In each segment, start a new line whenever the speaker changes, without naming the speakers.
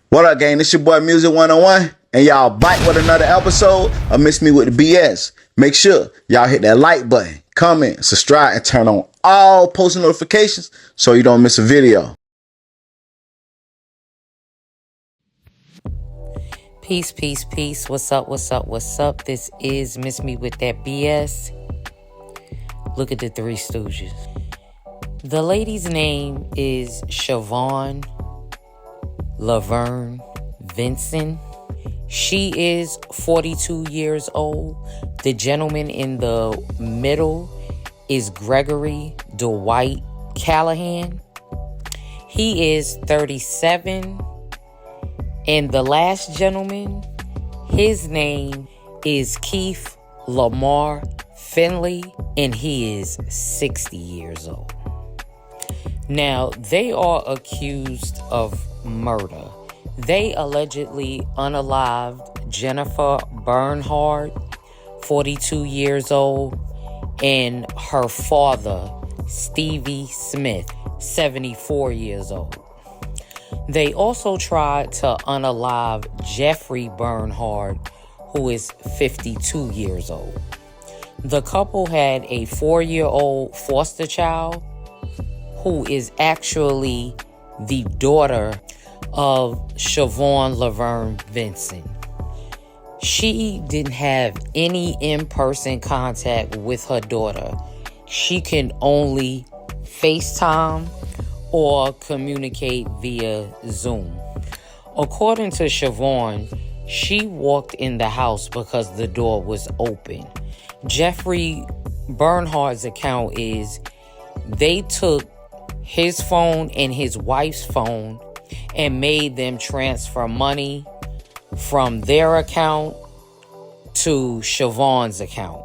What up, gang? This your boy Music 101, and y'all back with another episode of Miss Me With The BS. Make sure y'all hit that like button, comment, subscribe, and turn on all post notifications so you don't miss a video.
Peace, peace, peace. What's up, what's up, what's up? This is Miss Me With That BS. Look at the Three Stooges. The lady's name is Shuvonne Vinson. She is 42 years old. The gentleman in the middle is Gregory Dwight Callahan. He is 37. And the last gentleman, his name is Keith Lamar Finley, and he is 60 years old. Now, they are accused of murder. They allegedly unalived Jennifer Bernhard, 42 years old, and her father, Stevie Smith, 74 years old. They also tried to unalive Jeffrey Bernhard, who is 52 years old. The couple had a 4-year-old foster child who is actually the daughter of Shuvonne Vinson. She didn't have any in-person contact with her daughter. She can only FaceTime or communicate via Zoom. According to Shuvonne, she walked in the house because the door was open. Jeffrey Bernhard's account is they took his phone and his wife's phone and made them transfer money from their account to Shuvonne's account.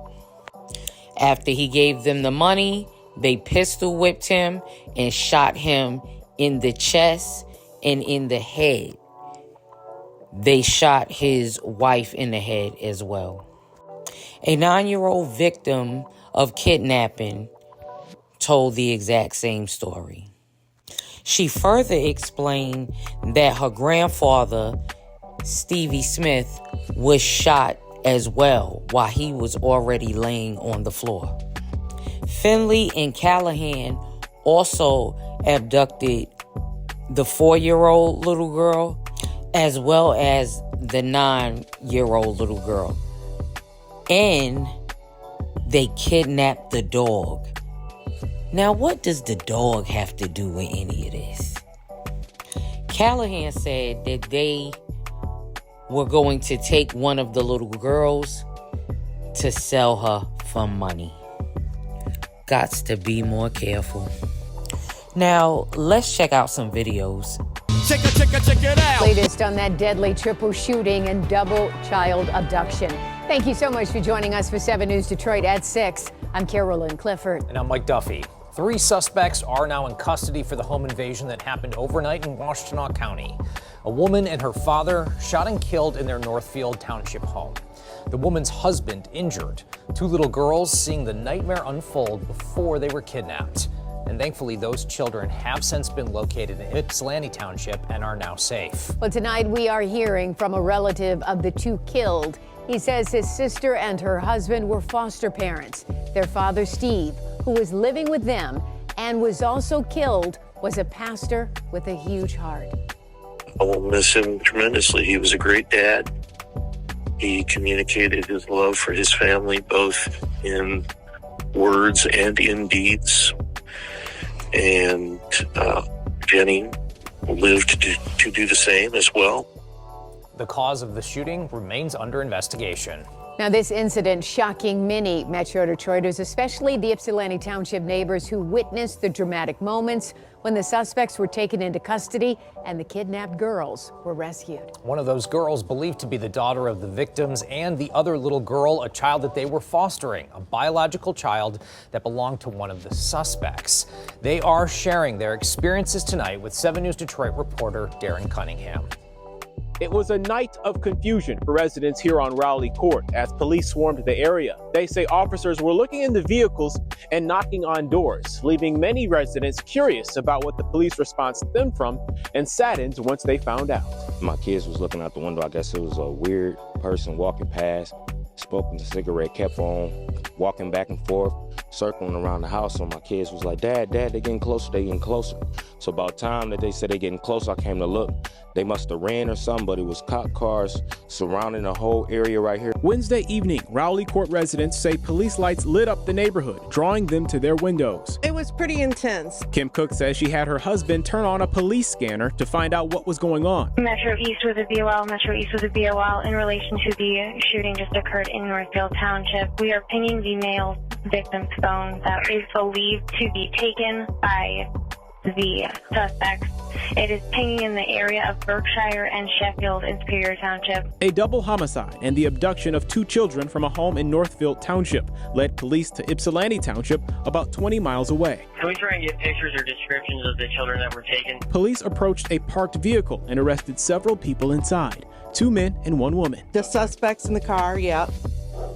After he gave them the money, they pistol whipped him and shot him in the chest and in the head. They shot his wife in the head as well. A 9-year-old victim of kidnapping told the exact same story. She further explained that her grandfather, Stevie Smith, was shot as well while he was already laying on the floor. Finley and Callahan also abducted the 4-year-old little girl as well as the 9-year-old little girl. And they kidnapped the dog. Now, what does the dog have to do with any of this? Callahan said that they were going to take one of the little girls to sell her for money. Gots to be more careful. Now, let's check out some videos.
Check it out.
Latest on that deadly triple shooting and double child abduction. Thank you so much for joining us for 7 News Detroit at 6. I'm Carolyn Clifford.
And I'm Mike Duffy. 3 suspects are now in custody for the home invasion that happened overnight in Washtenaw County. A woman and her father shot and killed in their Northfield Township home. The woman's husband injured. 2 little girls seeing the nightmare unfold before they were kidnapped. And thankfully, those children have since been located in Ypsilanti Township and are now safe.
Well, tonight we are hearing from a relative of the 2 killed. He says his sister and her husband were foster parents. Their father, Steve, who was living with them and was also killed, was a pastor with a huge heart.
I will miss him tremendously. He was a great dad. He communicated his love for his family, both in words and in deeds. And Jenny lived to do the same as well.
The cause of the shooting remains under investigation.
Now, this incident shocking many Metro Detroiters, especially the Ypsilanti Township neighbors who witnessed the dramatic moments when the suspects were taken into custody and the kidnapped girls were rescued.
One of those girls believed to be the daughter of the victims, and the other little girl, a child that they were fostering, a biological child that belonged to one of the suspects. They are sharing their experiences tonight with 7 News Detroit reporter Darren Cunningham.
It was a night of confusion for residents here on Rowley Court as police swarmed the area. They say officers were looking into vehicles and knocking on doors, leaving many residents curious about what the police response stemmed from and saddened once they found out.
My kids was looking out the window. I guess it was a weird person walking past, smoking a cigarette, kept on walking back and forth, circling around the house. So my kids was like, Dad, they getting closer, they getting closer. So about time that they said they getting closer, I came to look. They must have ran or something, but it was cop cars surrounding the whole area right here.
Wednesday evening, Rowley Court residents say police lights lit up the neighborhood, drawing them to their windows.
It was pretty intense.
Kim Cook says she had her husband turn on a police scanner to find out what was going on.
Metro East was a BOL in relation to the shooting just occurred in Northfield Township. We are pinging the male victim's phone that is believed to be taken by the suspects. It is pinging in the area of Berkshire and Sheffield in Superior Township.
A double homicide and the abduction of 2 children from a home in Northfield Township led police to Ypsilanti Township, about 20 miles away.
Can we try and get pictures or descriptions of the children that were taken?
Police approached a parked vehicle and arrested several people inside, 2 men and 1 woman.
The suspects in the car, yep.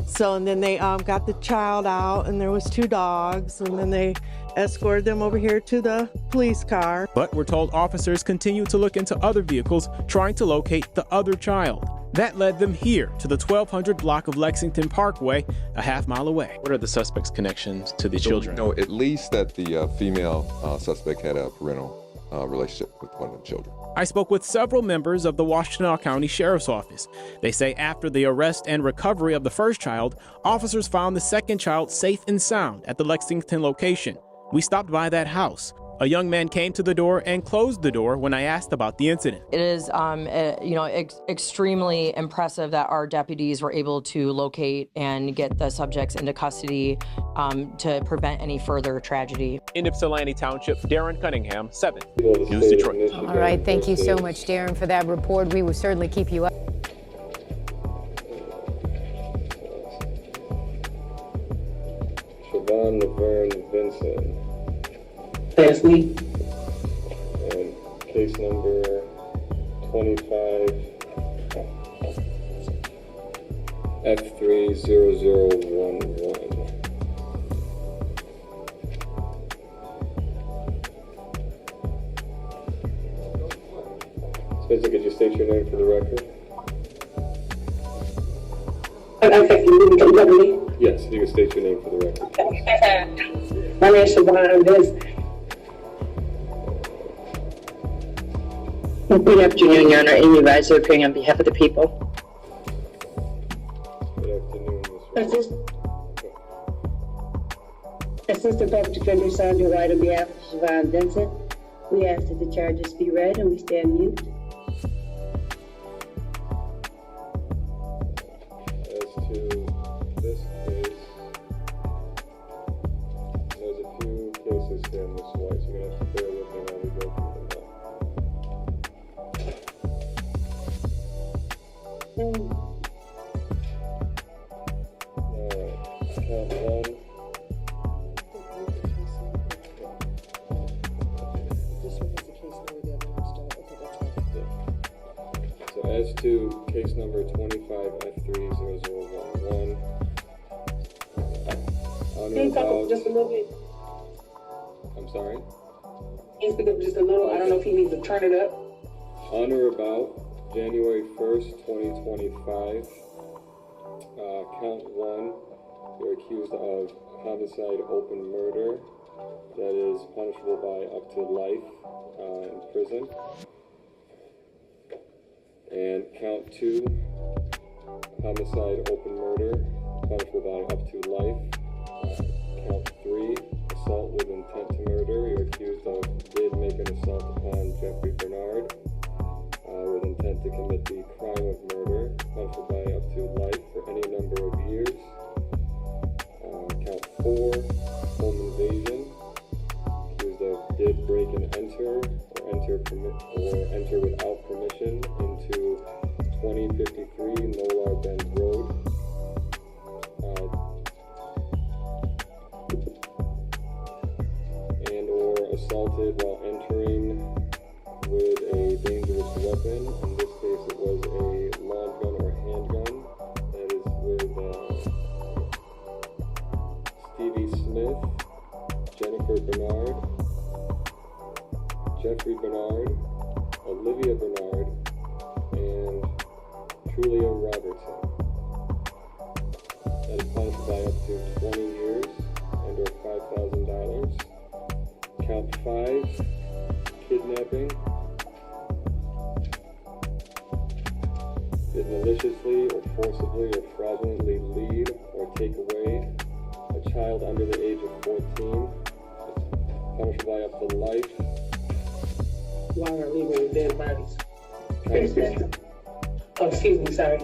So, and then they got the child out, and there was 2 dogs, and then they escorted them over here to the police car.
But we're told officers continue to look into other vehicles, trying to locate the other child. That led them here to the 1200 block of Lexington Parkway, a half-mile away. What are the suspect's connections to the children?
No, at least that the female suspect had a parental relationship with one of the children.
I spoke with several members of the Washtenaw County Sheriff's Office. They say after the arrest and recovery of the first child, officers found the second child safe and sound at the Lexington location. We stopped by that house. A young man came to the door and closed the door when I asked about the incident.
It is, extremely impressive that our deputies were able to locate and get the subjects into custody to prevent any further tragedy.
In Ypsilanti Township, Darren Cunningham, 7 News Detroit.
All right, thank you so much, Darren, for that report. We will certainly keep you up.
Shuvonne Vinson.
Last week.
And case number 25 F30011. Spencer, could you state your name for the record?
Okay, you can tell me?
Yes, you can state your name for the record.
My name is Shuvonne Vinson. Good afternoon, Your Honor. Amy Reiser, appearing on behalf of the people.
Good afternoon, Ms.
Assistant Public Defender Sandra White on behalf of Shuvonne Vinson. We ask that the charges be read and we stand mute.
As to this case, there's a few cases here, Ms. White, so you're going to have to bear with me while we go through them now. Count 1. So as to case number 25 F30011,
Can you talk up just a little bit?
I'm sorry?
Can you speak up just a little? I don't know if he needs to turn it up.
On or about January 1st, 2025, count 1, you're accused of homicide open murder that is punishable by up to life in prison. And count 2, homicide open murder punishable by up to life. Count 3, assault with intent to murder. You're accused of did make an assault upon Jeffrey Bernard with intent to commit the crime of murder, punishable by up to life for any number of years. Count 4, home invasion. Accused of did break and enter or enter without permission into 2053 Nolar Bend Road. And or assaulted while entering with a dangerous weapon. In this case, it was a long gun or handgun. That is with Stevie Trulia Robertson. That is punished by up to 20 years and/or $5,000. Count 5, kidnapping. Did maliciously or forcibly or fraudulently lead or take away a child under the age of 14, punishable by up to life.
Why are leaving with dead bodies?
Count 6,
Oh, excuse me, sorry.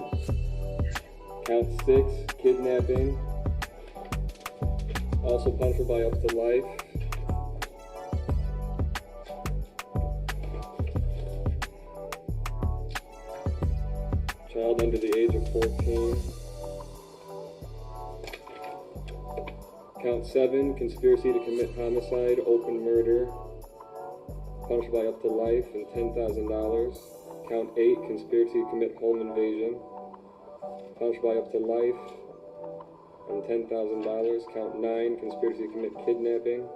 count 6, kidnapping, also punishable by up to life. Child under the age of 14. Count 7, conspiracy to commit homicide, open murder, punishable by up to life and $10,000. Count 8, conspiracy to commit home invasion, punishable by up to life and $10,000. Count 9, conspiracy to commit kidnapping,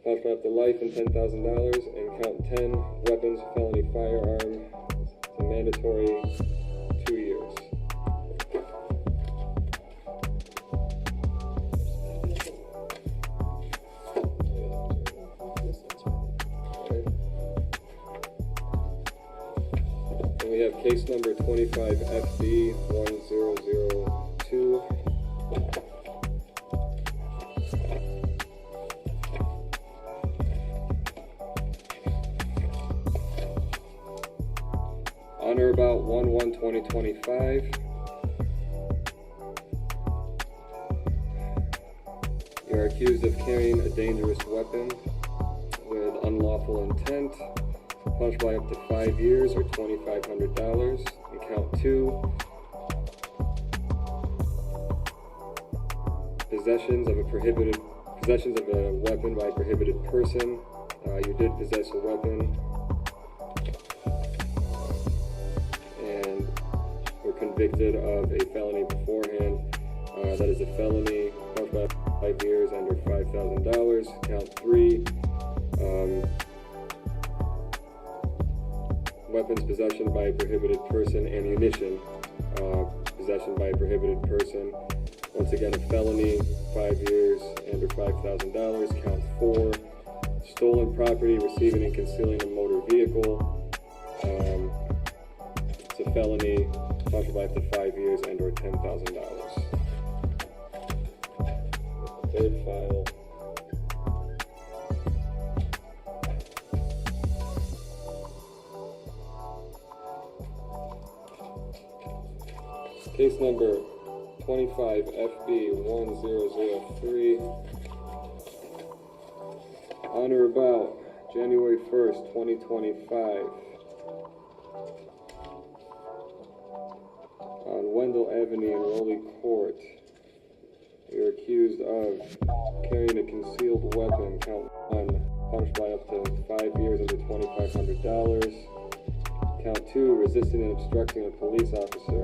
punishable by up to life and $10,000. And count 10, weapons, felony firearm, it's a mandatory 2 years. And we have case number 25FB1002. On or about 1/1/2025, you are accused of carrying a dangerous weapon with unlawful intent, punished by up to 5 years or $2,500. And count 2, possessions of a weapon by a prohibited person. You did possess a weapon and were convicted of a felony beforehand. That is a felony, punished by 5 years and or $5,000. Count 3, weapons possession by a prohibited person, ammunition possession by a prohibited person. Once again, a felony, 5 years and or $5,000. Count 4, stolen property, receiving and concealing a motor vehicle. It's a felony, punishable by up to 5 years and or $10,000. Third file. Case number 25FB1003. On or about January 1st, 2025. On Wendell Avenue in Rowley Court. You're accused of carrying a concealed weapon, count 1, punished by up to 5 years and $2,500. Count 2, resisting and obstructing a police officer.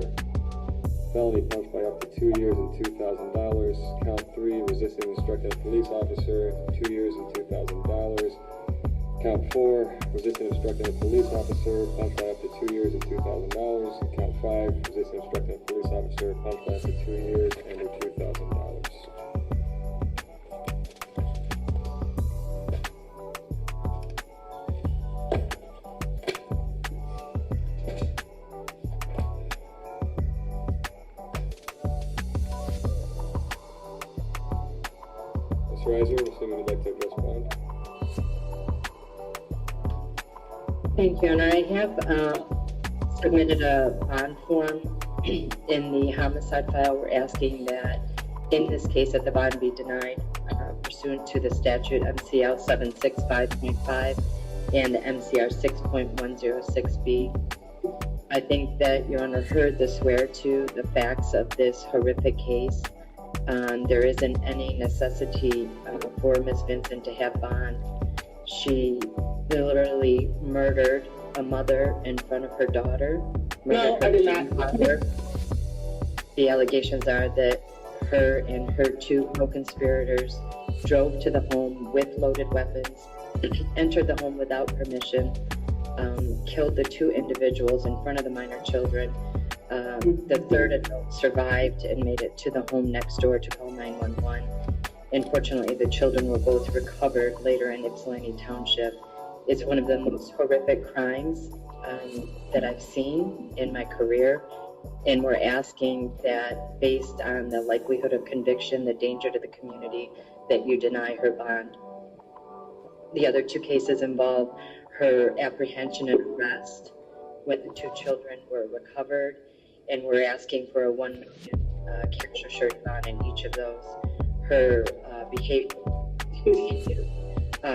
Felony, punished by up to 2 years and $2,000. Count 3, resisting and obstructing a police officer, 2 years and $2,000. Count 4, resisting and obstructing a police officer, punished by up to 2 years and $2,000. Count 5, resisting and obstructing a police officer, punished by up to 2 years and or $2,000. Mr. Reiser, I'm assuming you'd like to respond.
Thank you, and I have submitted a bond form in the homicide file. We're asking that in this case that the bond be denied pursuant to the statute MCL 765.5 and the MCR 6.106B. I think that Your Honor heard the swear to the facts of this horrific case. There isn't any necessity for Ms. Vinson to have bond. She literally murdered a mother in front of her daughter.
No, I did not.
Father. The allegations are that her and her 2 co-conspirators drove to the home with loaded weapons, entered the home without permission, killed the 2 individuals in front of the minor children. The 3rd adult survived and made it to the home next door to call 911. Unfortunately, the children were both recovered later in Ypsilanti Township. It's one of the most horrific crimes that I've seen in my career. And we're asking that, based on the likelihood of conviction, the danger to the community, that you deny her bond. The other 2 cases involve her apprehension and arrest when the 2 children were recovered, and we're asking for a $1 million cash assured bond in each of those. Her behavior,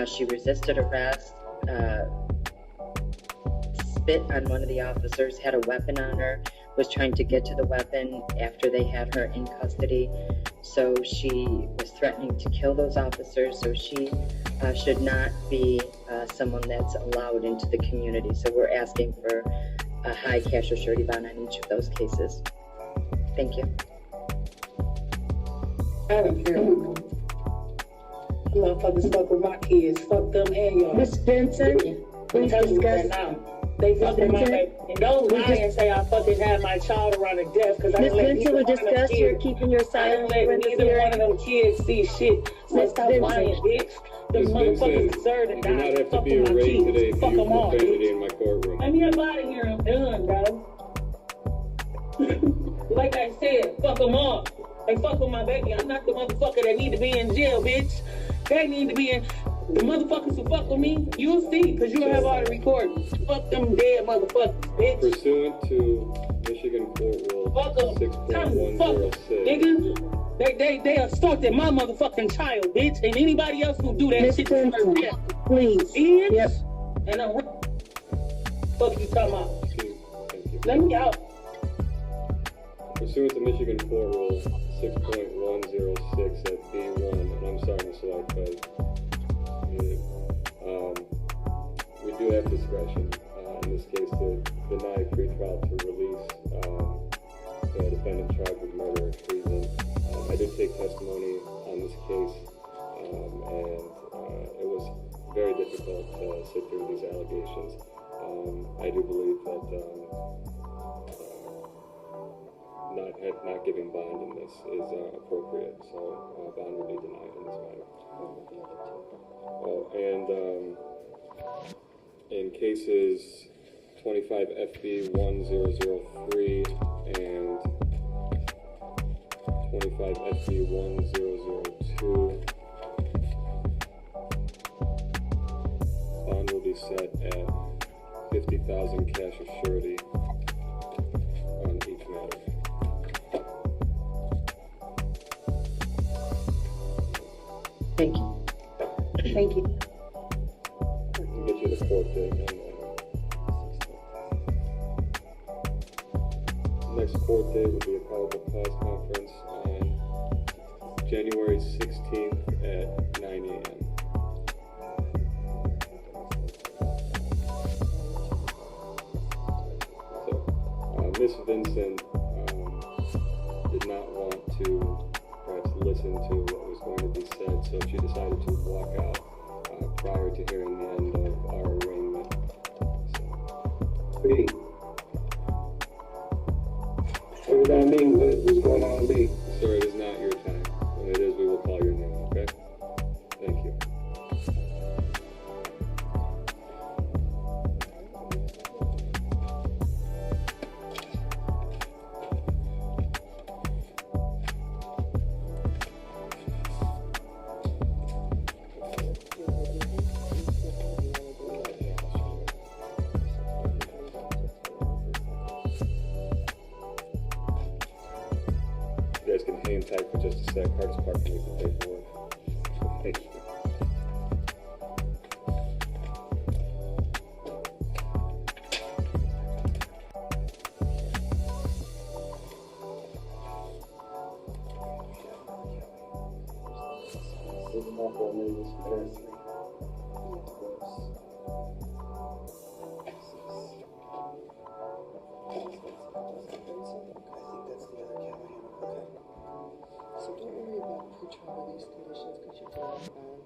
she resisted arrest, spit on one of the officers, had a weapon on her, was trying to get to the weapon after they had her in custody. So she was threatening to kill those officers. So she should not be someone that's allowed into the community. So we're asking for a high cash or surety bond on each of those cases. Thank you.
I don't care. Motherfuckers fuck with my kids. Fuck them and y'all. Miss Vinson, please discuss. They fucking my baby. And don't lie and say I fucking had my child around to death because I didn't let
Vinson, we discussed you're keeping your silence.
I didn't let neither one of them kids see shit. So stop lying, bitch. Them motherfuckers deserve to die.
You do not have to be arraigned today if you use profanity in my courtroom.
Let me up out of here. I'm done, bro. Like I said, fuck them all. They fuck with my baby. I'm not the motherfucker that need to be in jail, bitch. They need to be in. The motherfuckers who fuck with me, you'll see, because you'll have all the recordings. Fuck them dead motherfuckers, bitch.
Pursuant to Michigan Court Rule 6.106.
Nigga, they assaulted my motherfucking child, bitch. And anybody else who do that shit deserves death.
Please.
Bitch. Yep. And I'm fuck you talking about. Let me out.
Pursuant to Michigan Court Rule 6.106 at B1, and I'm sorry, Mr. White, we do have discretion in this case to deny pretrial to release the defendant charged with murder or treason. I did take testimony on this case, and it was very difficult to sit through these allegations. I do believe that not giving bond in this is appropriate, so bond will be denied in this matter. Oh, and in cases 25 FB 1003 and 25 FB 1002, bond will be set at 50,000 cash or surety on each matter.
Thank you.
Thank you.
I'll get you the court date. Next court date will be a probable cause conference on January 16th at 9 a.m. So, Ms. Vinson did not want to perhaps listen to what was going to be said, so she decided to walk out prior to hearing the end of our arraignment.
B. What does that mean? What's going on, B?
Sir, it is not your time. When it is, we will call your name, okay? Thank you. You guys can hang tight for just a sec. Hart's Park can make the paperwork. Thank you.
So don't worry about pretrial release conditions because you're going bound.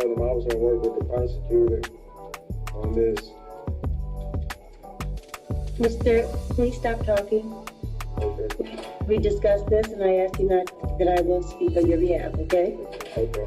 them. I was gonna work with the prosecutor on this.
Mister, please stop talking.
Okay.
We discussed this, and I asked you not, that I will speak on your behalf, okay?
Okay.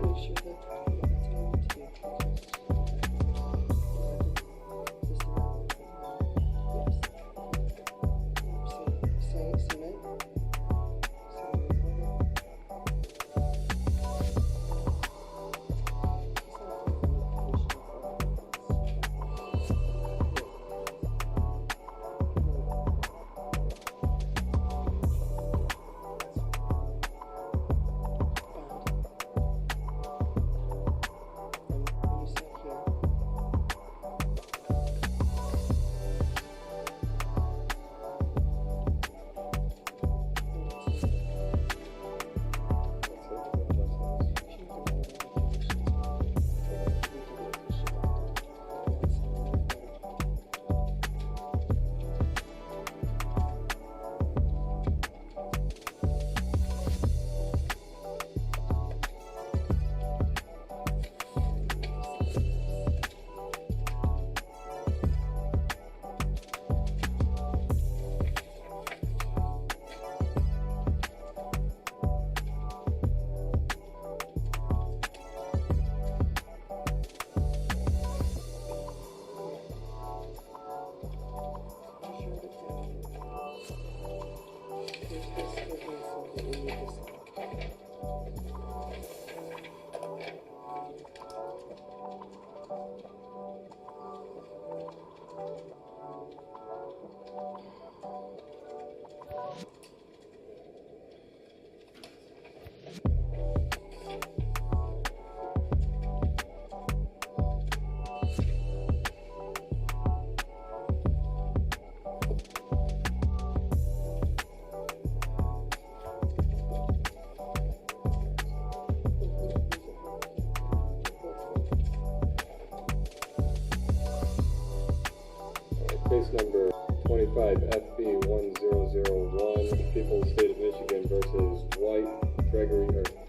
Case number 25 FB 1001, People of the State of Michigan versus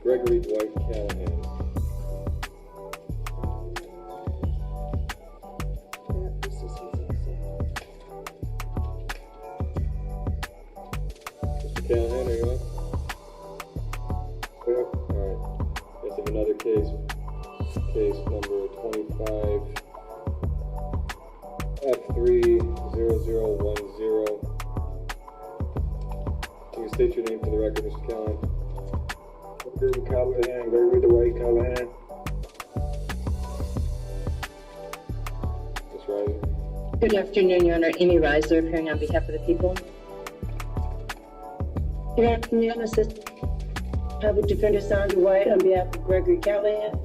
Gregory Dwight Callahan. Mr. Callahan, are you on? Clear? Alright. Yes, of another case. Case number 25 F30010. Can you state your name for the record, Mr. Callahan?
Gregory Callahan, Gregory Dwight Callahan.
Ms. Reiser?
Good afternoon, Your Honor. Amy Reiser, appearing on behalf of the people.
Good afternoon, Assistant Public Defender Sandra White on behalf of Gregory Callahan.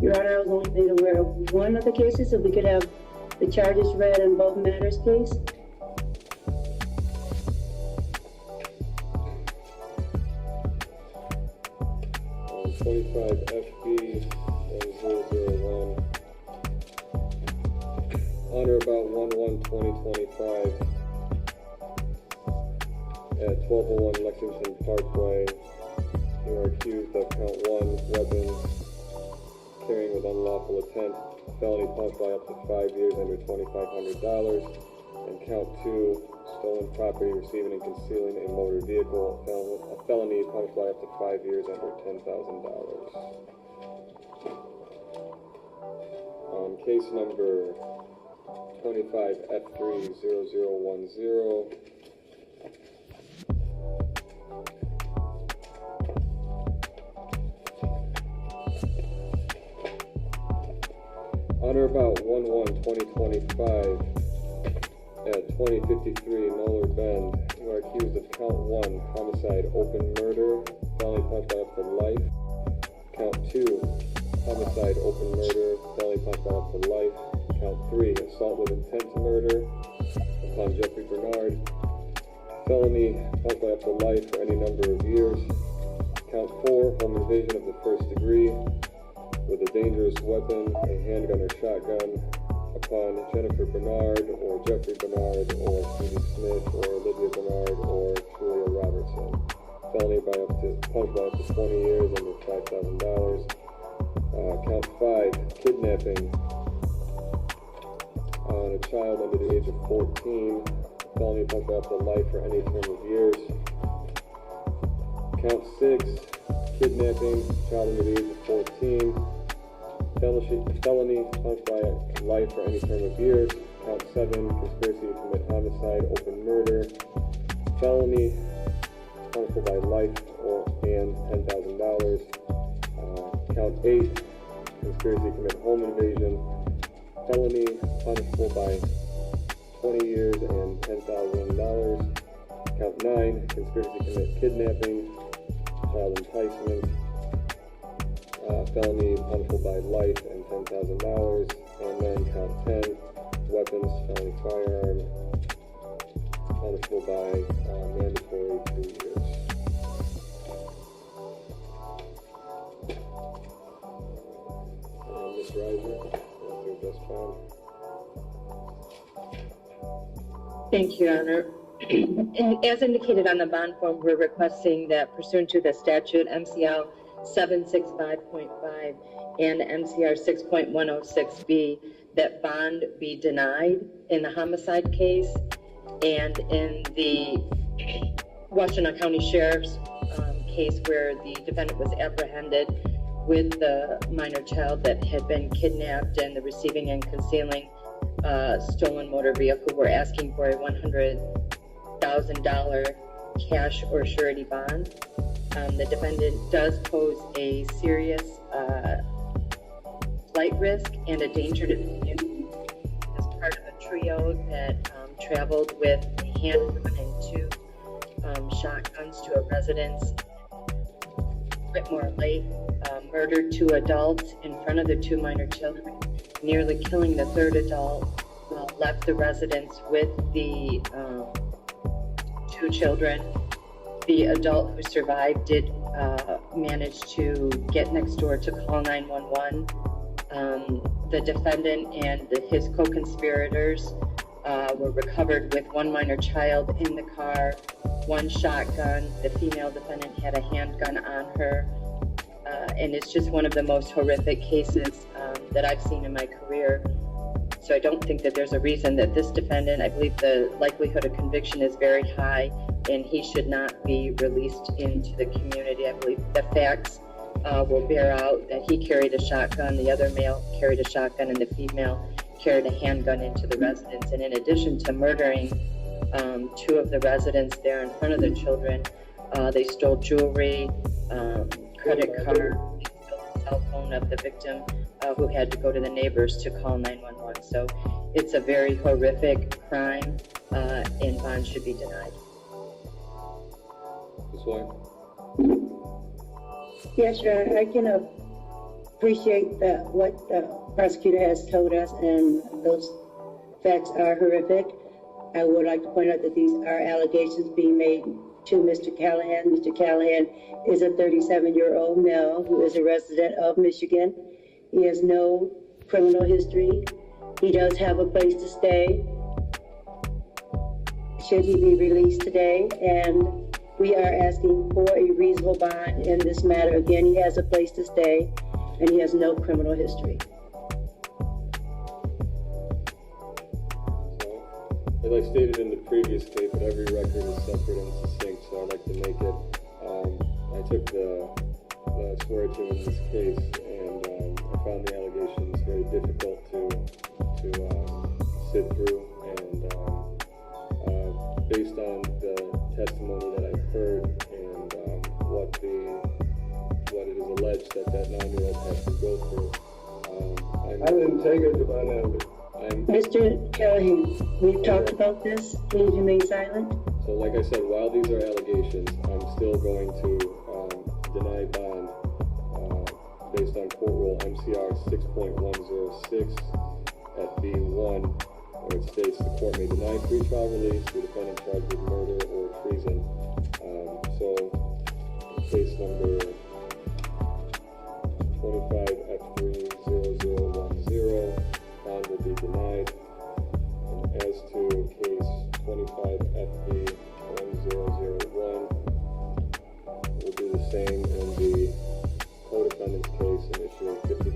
Your Honor, I was only made aware of one of the cases, so we could have the charges read in both matters, please.
On 25 FB 1001. On or about 1/1/2025 at 1201 Lexington Parkway, you are accused of count 1, weapon, carrying with unlawful intent, felony punished by up to 5 years under $2,500, and count 2, stolen property, receiving and concealing a motor vehicle, a felony punished by up to 5 years under $10,000. Case number 25 F30010. On or about 1/1/2025 at 2053 Moeller Bend, you are accused of count 1, homicide, open murder, felony punished by up to life. Count 2, homicide, open murder, felony punished by up to life. Count 3, assault with intent to murder upon Jeffrey Bernard, felony punished by up to life for any number of years. Count 4, home invasion of the first degree with a dangerous weapon, a handgun or shotgun, upon Jennifer Bernard or Jeffrey Bernard or Stevie Smith or Olivia Bernard or Julia Robertson. Felony punished by up to 20 years under $5,000. Count 5, kidnapping on a child under the age of 14, felony punishment up to life for any term of years. Count 6, kidnapping, child under the age of 14, felony punished by life for any term of years. Count 7, conspiracy to commit homicide, open murder, felony punishable by life and $10,000. Count 8, conspiracy to commit home invasion, felony punishable by 20 years and $10,000. Count 9, conspiracy to commit kidnapping, child enticement, felony punishable by life and $10,000. And then count 10, weapons, felony firearm, punishable by mandatory 2 years. Ms. Reiser, your best bond.
Thank you, Your Honor. And as indicated on the bond form, we're requesting that pursuant to the statute MCL 765.5 and MCR 6.106B, that bond be denied in the homicide case and in the Washington County Sheriff's case where the defendant was apprehended with the minor child that had been kidnapped and the receiving and concealing stolen motor vehicle. We're asking for a $100,000 cash or surety bond. The defendant does pose a serious flight risk and a danger to the community as part of a trio that traveled with a handgun and 2 shotguns to a residence. Whitmore Lake murdered 2 adults in front of the 2 minor children, nearly killing the 3rd adult, left the residence with the 2 children. The adult who survived did manage to get next door to call 911. The defendant and his co-conspirators were recovered with 1 minor child in the car, 1 shotgun. The female defendant had a handgun on her. And it's just one of the most horrific cases that I've seen in my career. So I don't think that there's a reason that this defendant, I believe the likelihood of conviction is very high, and he should not be released into the community. I believe the facts will bear out that he carried a shotgun, the other male carried a shotgun, and the female carried a handgun into the residence. And in addition to murdering 2 of the residents there in front of the children, they stole jewelry, credit card, they stole the cell phone of the victim who had to go to the neighbors to call 911. So it's a very horrific crime, and bond should be denied.
Ms. White?
Yes, Your Honor, I can appreciate what the prosecutor has told us, and those facts are horrific. I would like to point out that these are allegations being made to Mr. Callahan. Mr. Callahan is a 37-year-old male who is a resident of Michigan. He has no criminal history. He does have a place to stay should he be released today, and we are asking for a reasonable bond in this matter. Again, he has a place to stay, and he has no criminal history.
As I stated in the previous case, that every record is separate and succinct, so I'd like to make it. I took the swear to in this case, and I found the allegations very difficult to sit through, and based on the testimony that I heard and what it is alleged that 9-year-old has to go through, I didn't take it to find out.
Mr. Callahan, we've talked about this. Please remain silent.
So like I said, while these are allegations, I'm still going to deny bond based on court rule MCR 6.106 at B1, where it states the court may deny pretrial release to a defendant charged with murder or treason. So case number 25F30010, bond will be denied. And as to case 25FB1001, we'll do the same in the co-defendant's case and issue a $50,000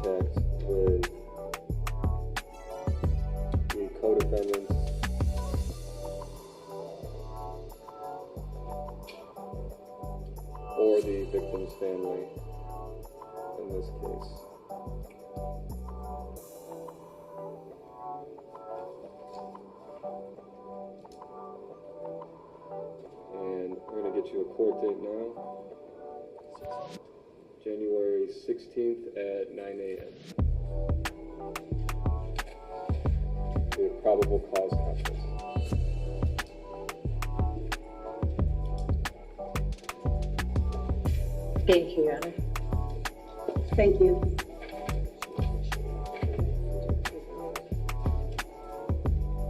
contact with the co-defendants or the victim's family in this case. And we're going to get you a court date now. January 16th at 9 a.m. The probable cause conference.
Thank you, Your Honor.
Thank you.
Do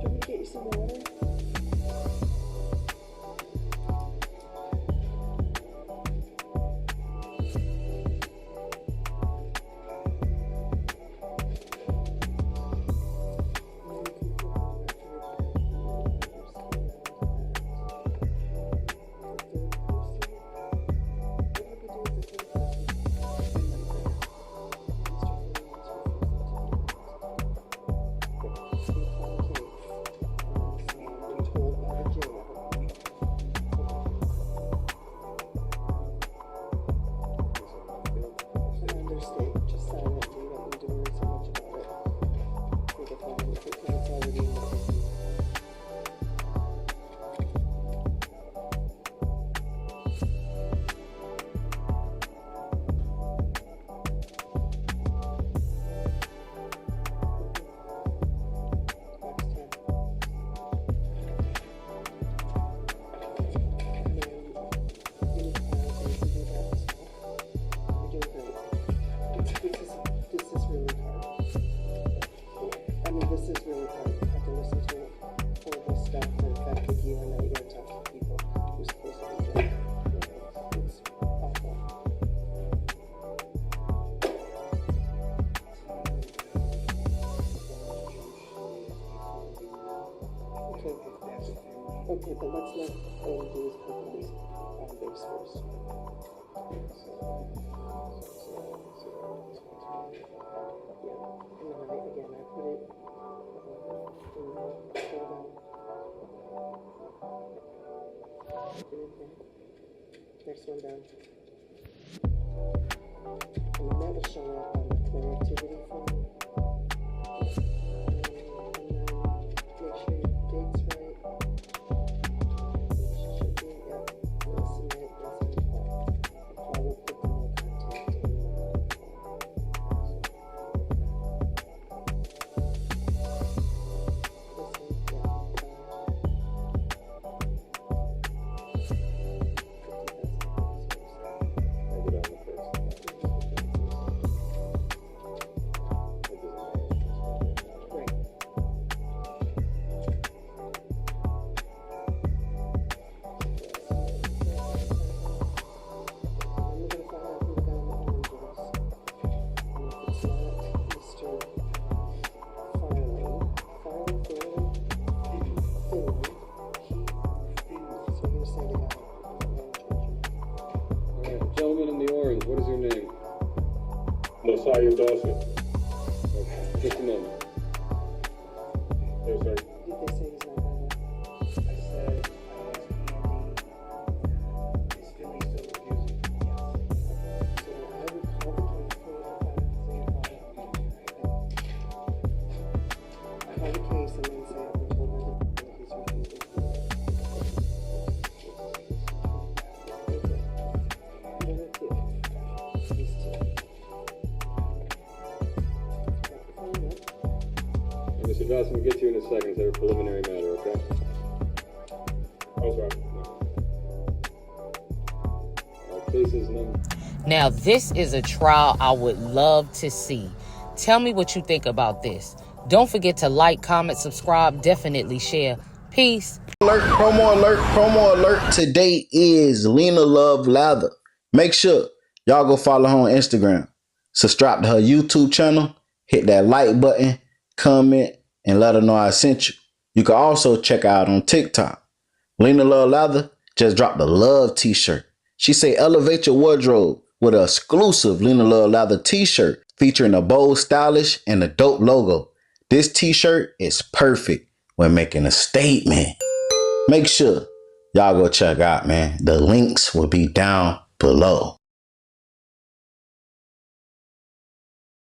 you want me to get you some water? Okay, but let's not do these companies on base first. Yeah, and then again, I put it, next one down. And then that will show up on the play activity form. Make sure your date's right.
Gentleman in the orange, what is your name?
Messiah Dawson.
Okay, just a moment.
Yes, sir.
Did they say he's not gonna?
I said, Andy, is Philly still refusing?
So I would call the case for the call the case and then say I've been told by the that he's refusing.
Mr. Dawson, we'll get to you in a second. It's a preliminary matter, okay?
Oh, sorry.
Cases number.
Now, this is a trial I would love to see. Tell me what you think about this. Don't forget to like, comment, subscribe, definitely share. Peace.
Alert, promo alert. Today is Lena Love Lather. Make sure y'all go follow her on Instagram. Subscribe to her YouTube channel. Hit that like button, comment, and let her know I sent you. You can also check her out on TikTok. Lena Love Lather just dropped a love t-shirt. She say elevate your wardrobe with an exclusive Lena Love Lather t-shirt. featuring a bold, stylish, and a dope logo. This t-shirt is perfect when making a statement. Make sure y'all go check out, man. The links will be down below.